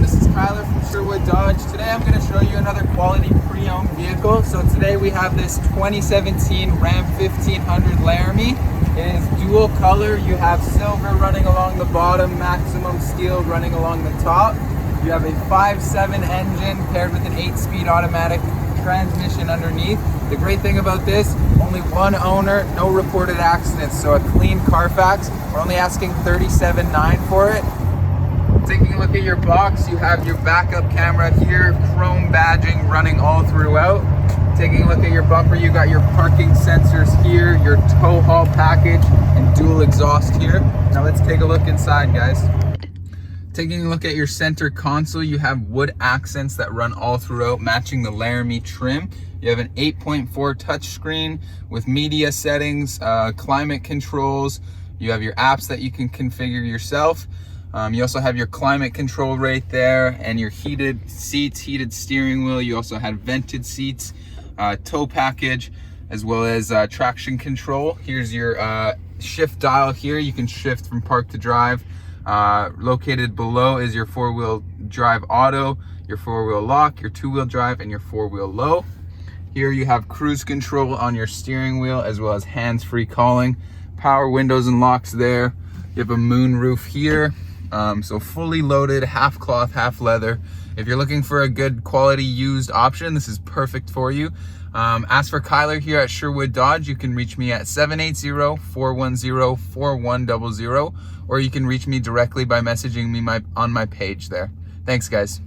this is Kyler from Sherwood Dodge. Today I'm going to show you another quality pre-owned vehicle. So today we have this 2017 Ram 1500 Laramie. It is dual color. You have silver running along the bottom, maximum steel running along the top. You have a 5.7 engine paired with an 8-speed automatic transmission underneath. The great thing about this, only one owner, no reported accidents, so a clean Carfax. We're only asking $37,900 for it. Taking a look at your box, you have your backup camera here, chrome badging running all throughout. Taking a look at your bumper, you got your parking sensors here, your tow haul package, and dual exhaust here. Now let's take a look inside, guys. Taking a look at your center console, you have wood accents that run all throughout, matching the Laramie trim. You have an 8.4 touchscreen with media settings, climate controls. You have your apps that you can configure yourself. You also have your climate control right there and your heated seats, heated steering wheel. You also have vented seats, tow package, as well as traction control. Here's your shift dial here. You can shift from park to drive. Located below is your 4-wheel drive auto, your 4-wheel lock, your 2-wheel drive, and your 4-wheel low. Here you have cruise control on your steering wheel, as well as hands-free calling. Power windows and locks there. You have a moon roof here. So fully loaded, half cloth, half leather. If you're looking for a good quality used option, this is perfect for you. As for Kyler here at Sherwood Dodge, you can reach me at 780-410-4100, or you can reach me directly by messaging me on my page there. Thanks, guys.